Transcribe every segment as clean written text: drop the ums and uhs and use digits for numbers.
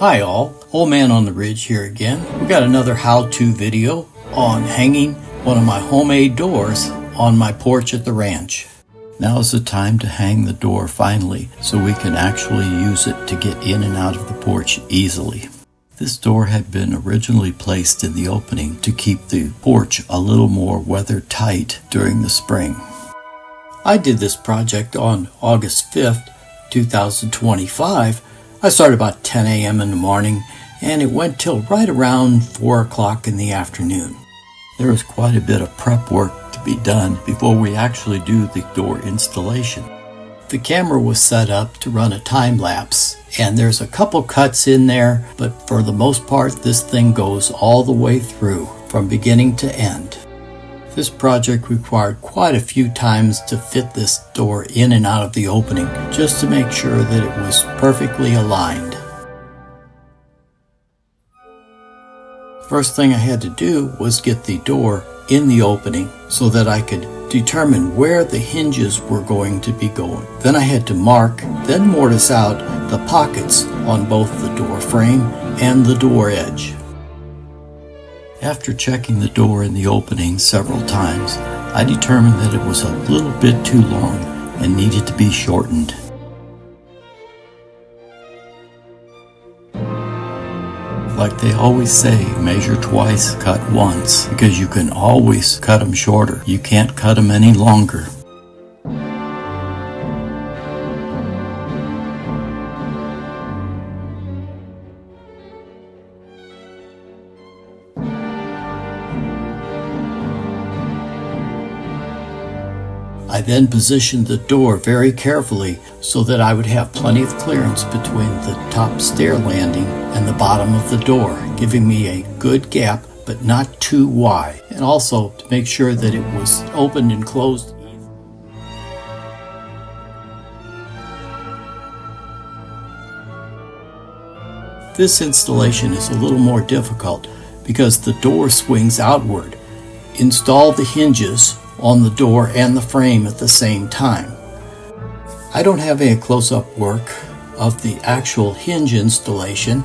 Hi all, Old Man on the Ridge here again. We got another how-to video on hanging one of my homemade doors on my porch at the ranch. Now is the time to hang the door finally so we can actually use it to get in and out of the porch easily. This door had been originally placed in the opening to keep the porch a little more weather tight during the spring. I did this project on August 5th, 2025. I started about 10 a.m. in the morning, and it went till right around 4 o'clock in the afternoon. There was quite a bit of prep work to be done before we actually do the door installation. The camera was set up to run a time lapse, and there's a couple cuts in there, but for the most part this thing goes all the way through, from beginning to end. This project required quite a few times to fit this door in and out of the opening, just to make sure that it was perfectly aligned. First thing I had to do was get the door in the opening so that I could determine where the hinges were going to be going. Then I had to mark, then mortise out the pockets on both the door frame and the door edge. After checking the door in the opening several times, I determined that it was a little bit too long and needed to be shortened. Like they always say, measure twice, cut once, because you can always cut them shorter. You can't cut them any longer. I then positioned the door very carefully so that I would have plenty of clearance between the top stair landing and the bottom of the door, giving me a good gap but not too wide, and also to make sure that it was opened and closed. This installation is a little more difficult because the door swings outward. Install the hinges on the door and the frame at the same time. I don't have any close-up work of the actual hinge installation.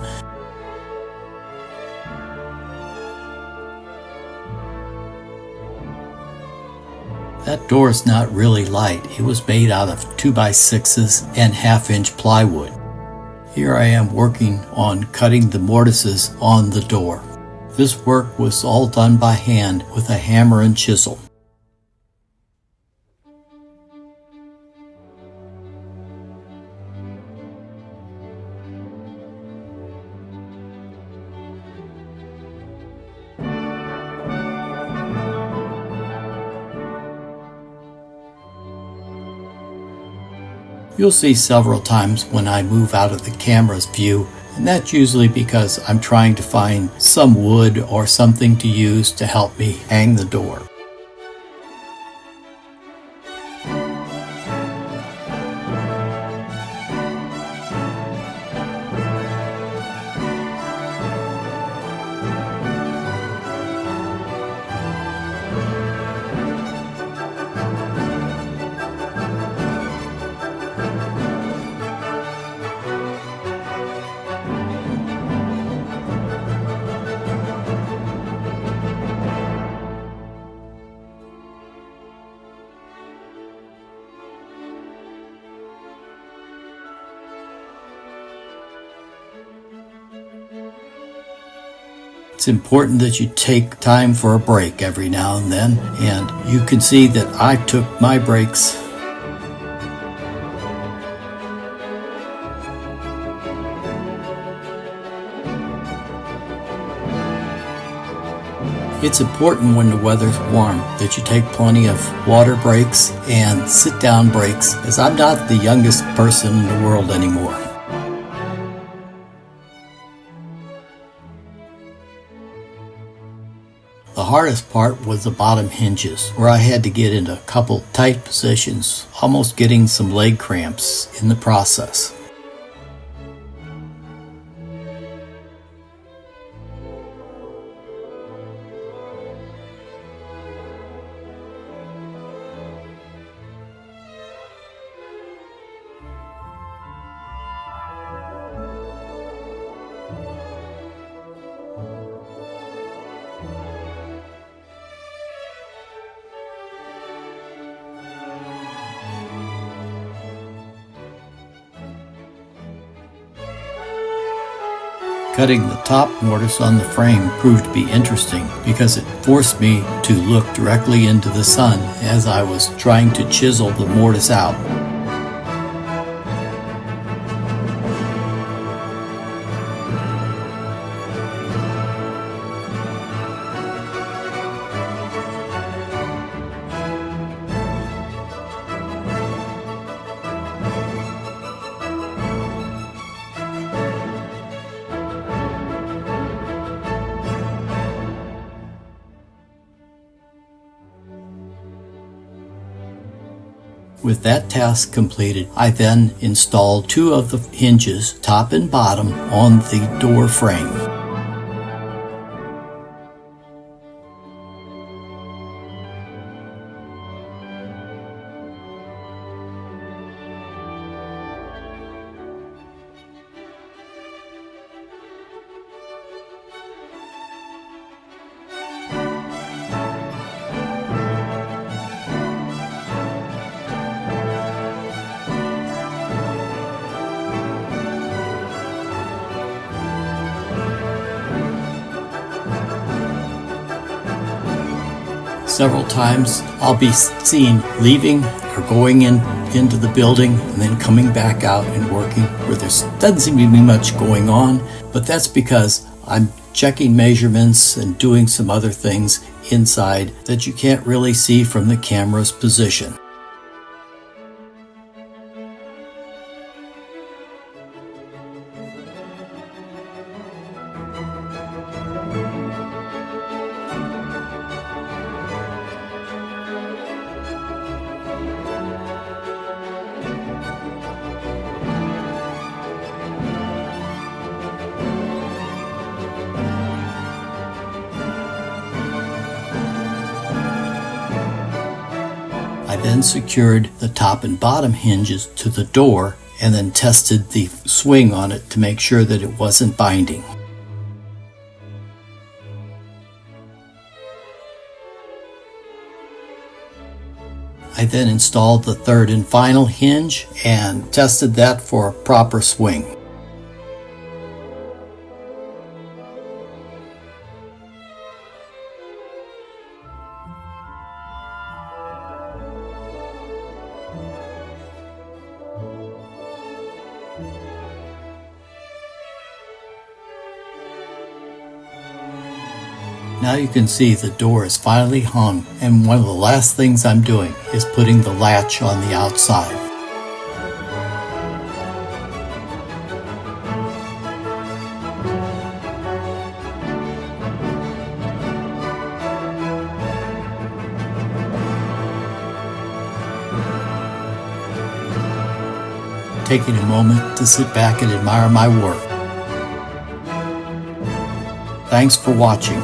That door is not really light. It was made out of 2x6s and 1/2-inch plywood. Here I am working on cutting the mortises on the door. This work was all done by hand with a hammer and chisel. You'll see several times when I move out of the camera's view, and that's usually because I'm trying to find some wood or something to use to help me hang the door. It's important that you take time for a break every now and then, and you can see that I took my breaks. It's important when the weather's warm that you take plenty of water breaks and sit-down breaks, as I'm not the youngest person in the world anymore. The hardest part was the bottom hinges, where I had to get into a couple tight positions, almost getting some leg cramps in the process. Cutting the top mortise on the frame proved to be interesting because it forced me to look directly into the sun as I was trying to chisel the mortise out. With that task completed, I then installed 2 of the hinges, top and bottom, on the door frame. Several times I'll be seen leaving or going into the building and then coming back out and working where there doesn't seem to be much going on, but that's because I'm checking measurements and doing some other things inside that you can't really see from the camera's position. I then secured the top and bottom hinges to the door and then tested the swing on it to make sure that it wasn't binding. I then installed the third and final hinge and tested that for a proper swing. Now you can see the door is finally hung, and one of the last things I'm doing is putting the latch on the outside. Taking a moment to sit back and admire my work. Thanks for watching.